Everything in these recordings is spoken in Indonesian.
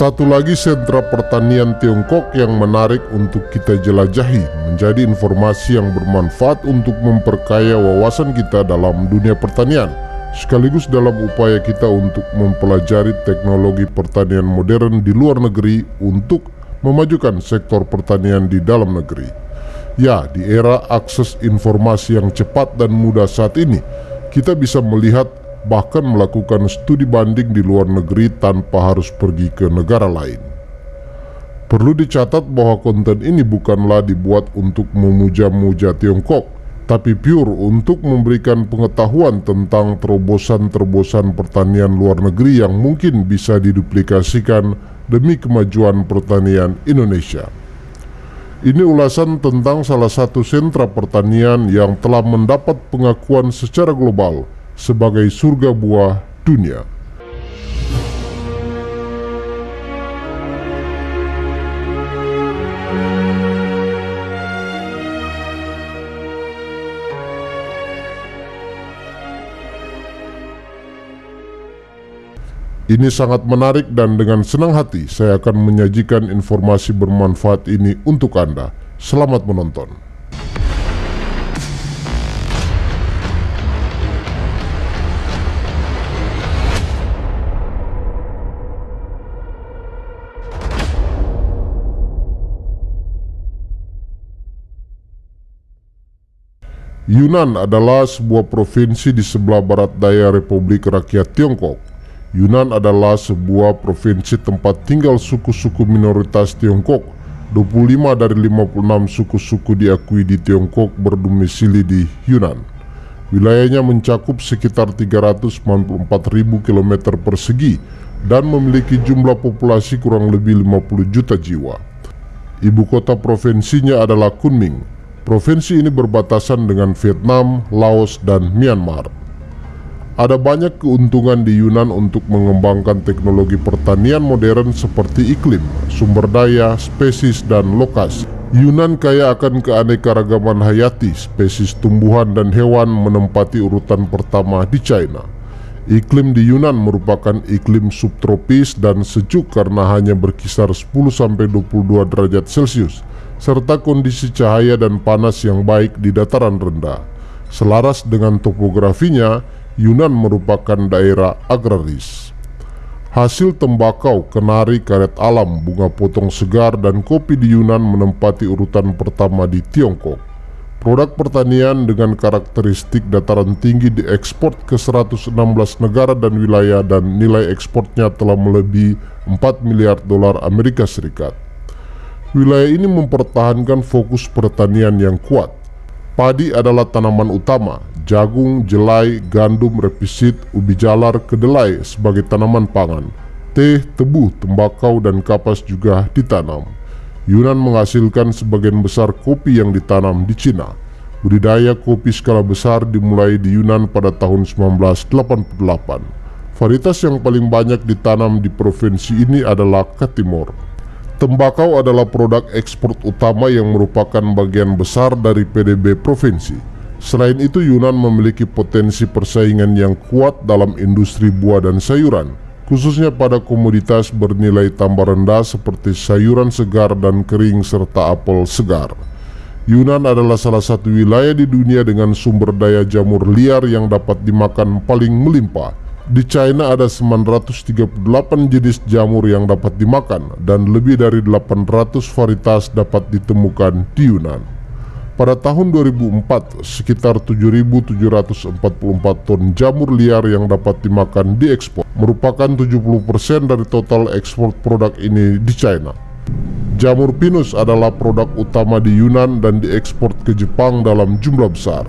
Satu lagi sentra pertanian Tiongkok yang menarik untuk kita jelajahi, menjadi informasi yang bermanfaat untuk memperkaya wawasan kita dalam dunia pertanian, sekaligus dalam upaya kita untuk mempelajari teknologi pertanian modern di luar negeri untuk memajukan sektor pertanian di dalam negeri. Ya, di era akses informasi yang cepat dan mudah saat ini, kita bisa melihat bahkan melakukan studi banding di luar negeri tanpa harus pergi ke negara lain. Perlu dicatat bahwa konten ini bukanlah dibuat untuk memuja-muja Tiongkok, tapi pure untuk memberikan pengetahuan tentang terobosan-terobosan pertanian luar negeri yang mungkin bisa diduplikasikan demi kemajuan pertanian Indonesia. Ini ulasan tentang salah satu sentra pertanian yang telah mendapat pengakuan secara global sebagai surga buah dunia. Ini sangat menarik dan dengan senang hati saya akan menyajikan informasi bermanfaat ini untuk Anda. Selamat menonton. Yunnan adalah sebuah provinsi di sebelah barat daya Republik Rakyat Tiongkok. Yunnan adalah sebuah provinsi tempat tinggal suku-suku minoritas Tiongkok. 25 dari 56 suku-suku diakui di Tiongkok berdomisili di Yunnan. Wilayahnya mencakup sekitar 394.000 km persegi dan memiliki jumlah populasi kurang lebih 50 juta jiwa. Ibu kota provinsinya adalah Kunming. Provinsi ini berbatasan dengan Vietnam, Laos, dan Myanmar. Ada banyak keuntungan di Yunnan untuk mengembangkan teknologi pertanian modern seperti iklim, sumber daya, spesies, dan lokasi. Yunnan kaya akan keanekaragaman hayati, spesies tumbuhan dan hewan menempati urutan pertama di China. Iklim di Yunnan merupakan iklim subtropis dan sejuk karena hanya berkisar 10-22 derajat Celcius, serta kondisi cahaya dan panas yang baik di dataran rendah. Selaras dengan topografinya, Yunnan merupakan daerah agraris. Hasil tembakau, kenari, karet alam, bunga potong segar, dan kopi di Yunnan menempati urutan pertama di Tiongkok. Produk pertanian dengan karakteristik dataran tinggi diekspor ke 116 negara dan wilayah dan nilai ekspornya telah melebihi 4 miliar dolar Amerika Serikat. Wilayah ini mempertahankan fokus pertanian yang kuat. Padi adalah tanaman utama, jagung, jelai, gandum, repisit, ubi jalar, kedelai sebagai tanaman pangan. Teh, tebu, tembakau, dan kapas juga ditanam. Yunnan menghasilkan sebagian besar kopi yang ditanam di Cina. Budidaya kopi skala besar dimulai di Yunnan pada tahun 1988. Varietas yang paling banyak ditanam di provinsi ini adalah Katimor. Tembakau adalah produk ekspor utama yang merupakan bagian besar dari PDB provinsi. Selain itu, Yunnan memiliki potensi persaingan yang kuat dalam industri buah dan sayuran, khususnya pada komoditas bernilai tambah rendah seperti sayuran segar dan kering serta apel segar. Yunnan adalah salah satu wilayah di dunia dengan sumber daya jamur liar yang dapat dimakan paling melimpah. Di China ada 938 jenis jamur yang dapat dimakan dan lebih dari 800 varietas dapat ditemukan di Yunnan. Pada tahun 2004, sekitar 7.744 ton jamur liar yang dapat dimakan diekspor, merupakan 70% dari total ekspor produk ini di China. Jamur pinus adalah produk utama di Yunnan dan diekspor ke Jepang dalam jumlah besar.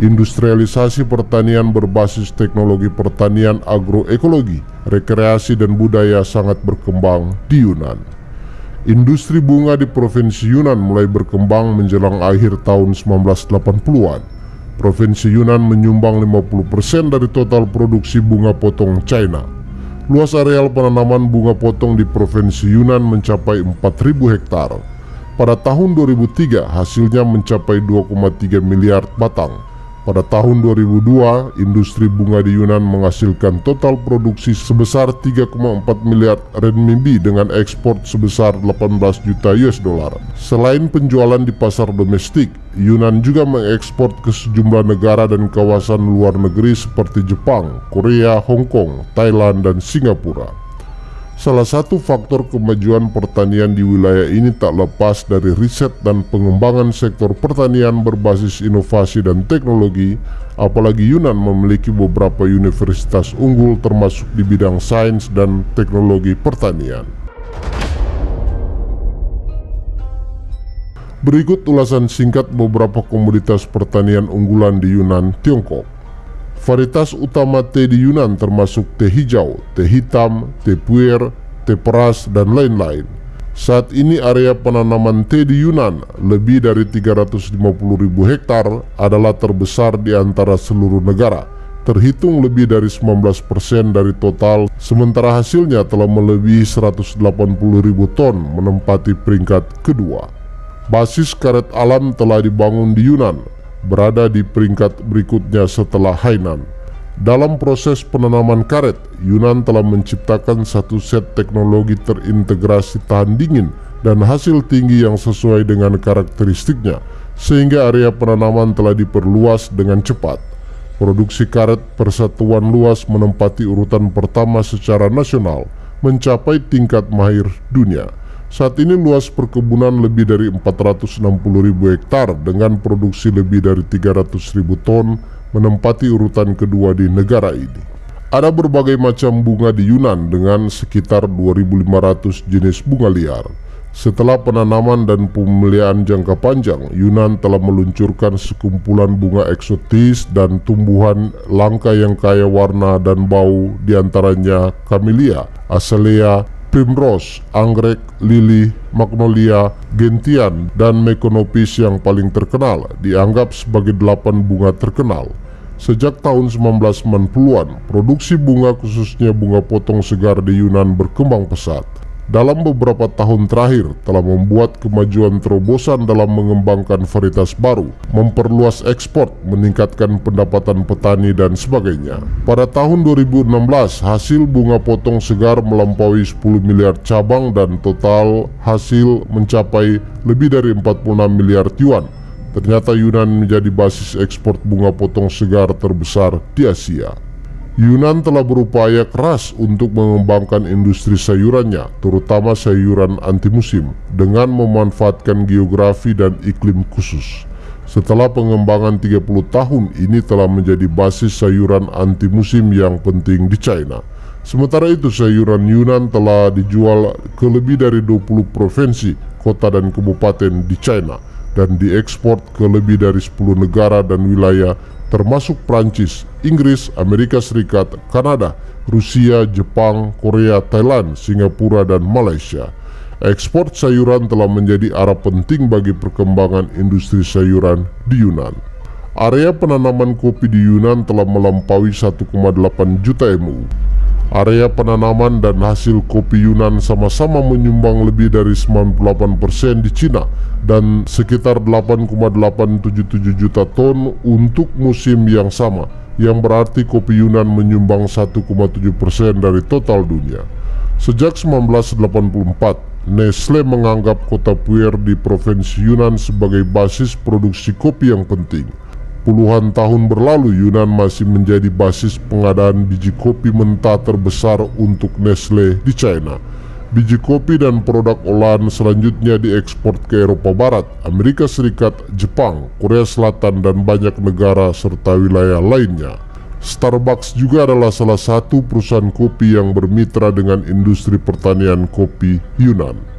Industrialisasi pertanian berbasis teknologi pertanian agroekologi, rekreasi dan budaya sangat berkembang di Yunnan. Industri bunga di Provinsi Yunnan mulai berkembang menjelang akhir tahun 1980-an. Provinsi Yunnan menyumbang 50% dari total produksi bunga potong China. Luas areal penanaman bunga potong di Provinsi Yunnan mencapai 4.000 hektar. Pada tahun 2003 hasilnya mencapai 2,3 miliar batang. Pada tahun 2002, industri bunga di Yunan menghasilkan total produksi sebesar 3,4 miliar renminbi dengan ekspor sebesar 18 juta US dollar. Selain penjualan di pasar domestik, Yunan juga mengekspor ke sejumlah negara dan kawasan luar negeri seperti Jepang, Korea, Hong Kong, Thailand, dan Singapura. Salah satu faktor kemajuan pertanian di wilayah ini tak lepas dari riset dan pengembangan sektor pertanian berbasis inovasi dan teknologi, apalagi Yunan memiliki beberapa universitas unggul termasuk di bidang sains dan teknologi pertanian. Berikut ulasan singkat beberapa komoditas pertanian unggulan di Yunan, Tiongkok. Varietas utama teh di Yunan termasuk teh hijau, teh hitam, teh puer, teh peras, dan lain-lain. Saat ini area penanaman teh di Yunan lebih dari 350.000 hektar adalah terbesar di antara seluruh negara, terhitung lebih dari 19% dari total, sementara hasilnya telah melebihi 180.000 ton menempati peringkat kedua. Basis karet alam telah dibangun di Yunan, berada di peringkat berikutnya setelah Hainan. Dalam proses penanaman karet, Yunan telah menciptakan satu set teknologi terintegrasi tahan dingin dan hasil tinggi yang sesuai dengan karakteristiknya, sehingga area penanaman telah diperluas dengan cepat. Produksi karet persatuan luas menempati urutan pertama secara nasional, mencapai tingkat mahir dunia. Saat ini luas perkebunan lebih dari 460.000 hektar dengan produksi lebih dari 300.000 ton menempati urutan kedua di negara ini. Ada berbagai macam bunga di Yunan dengan sekitar 2.500 jenis bunga liar. Setelah penanaman dan pemeliharaan jangka panjang, Yunan telah meluncurkan sekumpulan bunga eksotis dan tumbuhan langka yang kaya warna dan bau, diantaranya Camellia, Azalea, Primrose, anggrek, lili, magnolia, gentian, dan mekonopis yang paling terkenal, dianggap sebagai 8 bunga terkenal. Sejak tahun 1990-an, produksi bunga khususnya bunga potong segar di Yunan berkembang pesat. Dalam beberapa tahun terakhir telah membuat kemajuan terobosan dalam mengembangkan varietas baru, memperluas ekspor, meningkatkan pendapatan petani, dan sebagainya. Pada tahun 2016, hasil bunga potong segar melampaui 10 miliar cabang dan total hasil mencapai lebih dari 46 miliar yuan. Ternyata Yunan menjadi basis ekspor bunga potong segar terbesar di Asia. Yunan telah berupaya keras untuk mengembangkan industri sayurannya, terutama sayuran anti musim, dengan memanfaatkan geografi dan iklim khusus. Setelah pengembangan 30 tahun, ini telah menjadi basis sayuran anti musim yang penting di China. Sementara itu, sayuran Yunan telah dijual ke lebih dari 20 provinsi, kota, dan kabupaten di China, dan diekspor ke lebih dari 10 negara dan wilayah termasuk Prancis, Inggris, Amerika Serikat, Kanada, Rusia, Jepang, Korea, Thailand, Singapura, dan Malaysia. Ekspor sayuran telah menjadi arah penting bagi perkembangan industri sayuran di Yunan. Area penanaman kopi di Yunan telah melampaui 1,8 juta MU. Area penanaman dan hasil kopi Yunan sama-sama menyumbang lebih dari 98% di Cina dan sekitar 8,877 juta ton untuk musim yang sama, yang berarti kopi Yunan menyumbang 1,7% dari total dunia. Sejak 1984, Nestle menganggap kota Puer di provinsi Yunan sebagai basis produksi kopi yang penting. Puluhan tahun berlalu, Yunan masih menjadi basis pengadaan biji kopi mentah terbesar untuk Nestle di China. Biji kopi dan produk olahan selanjutnya diekspor ke Eropa Barat, Amerika Serikat, Jepang, Korea Selatan, dan banyak negara serta wilayah lainnya. Starbucks juga adalah salah satu perusahaan kopi yang bermitra dengan industri pertanian kopi Yunan.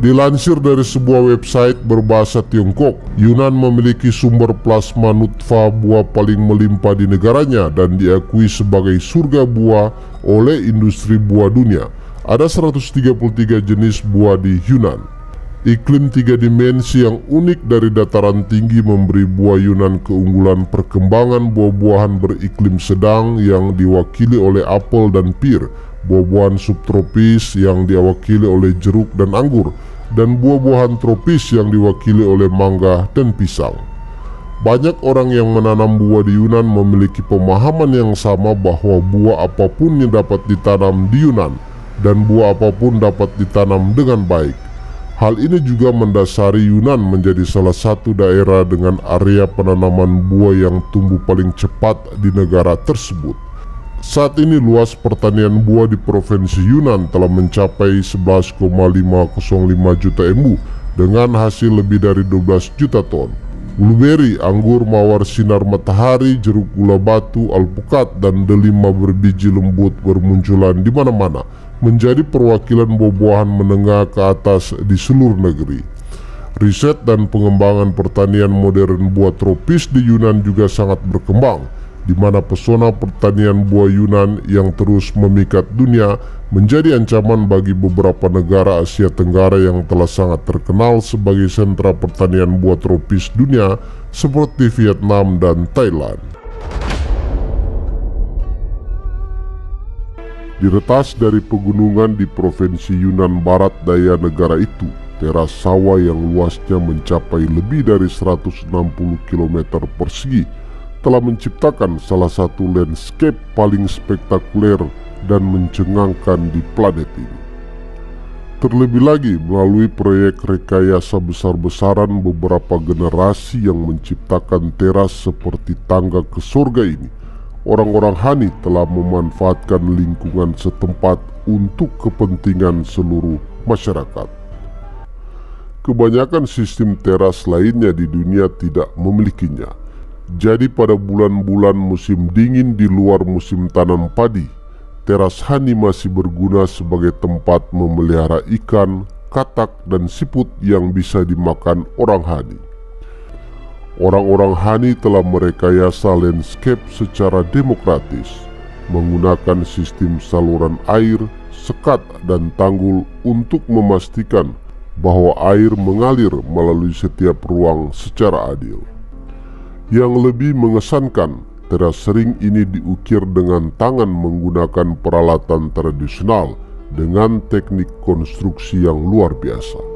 Dilansir dari sebuah website berbahasa Tiongkok, Yunan memiliki sumber plasma nutfah buah paling melimpah di negaranya dan diakui sebagai surga buah oleh industri buah dunia. Ada 133 jenis buah di Yunan. Iklim 3 dimensi yang unik dari dataran tinggi memberi buah Yunan keunggulan perkembangan buah-buahan beriklim sedang yang diwakili oleh apel dan pir, buah-buahan subtropis yang diwakili oleh jeruk dan anggur, dan buah-buahan tropis yang diwakili oleh mangga dan pisang. Banyak orang yang menanam buah di Yunan memiliki pemahaman yang sama bahwa buah apapun yang dapat ditanam di Yunan dan buah apapun dapat ditanam dengan baik. Hal ini juga mendasari Yunan menjadi salah satu daerah dengan area penanaman buah yang tumbuh paling cepat di negara tersebut. Saat ini luas pertanian buah di Provinsi Yunan telah mencapai 11,505 juta embu dengan hasil lebih dari 12 juta ton. Blueberry, anggur, mawar sinar matahari, jeruk gula batu, alpukat, dan delima berbiji lembut bermunculan di mana-mana, menjadi perwakilan buah-buahan menengah ke atas di seluruh negeri. Riset dan pengembangan pertanian modern buah tropis di Yunan juga sangat berkembang, di mana pesona pertanian buah Yunan yang terus memikat dunia menjadi ancaman bagi beberapa negara Asia Tenggara yang telah sangat terkenal sebagai sentra pertanian buah tropis dunia seperti Vietnam dan Thailand. Diretas dari pegunungan di Provinsi Yunan Barat Daya negara itu, teras sawah yang luasnya mencapai lebih dari 160 km persegi telah menciptakan salah satu landscape paling spektakuler dan mencengangkan di planet ini. Terlebih lagi melalui proyek rekayasa besar-besaran beberapa generasi yang menciptakan teras seperti tangga ke surga ini, orang-orang Hani telah memanfaatkan lingkungan setempat untuk kepentingan seluruh masyarakat. Kebanyakan sistem teras lainnya di dunia tidak memilikinya. Jadi pada bulan-bulan musim dingin di luar musim tanam padi, teras Hani masih berguna sebagai tempat memelihara ikan, katak, dan siput yang bisa dimakan orang Hani. Orang-orang Hani telah merekayasa landscape secara demokratis, menggunakan sistem saluran air, sekat, dan tanggul untuk memastikan bahwa air mengalir melalui setiap ruang secara adil. Yang lebih mengesankan, teras sering ini diukir dengan tangan menggunakan peralatan tradisional dengan teknik konstruksi yang luar biasa.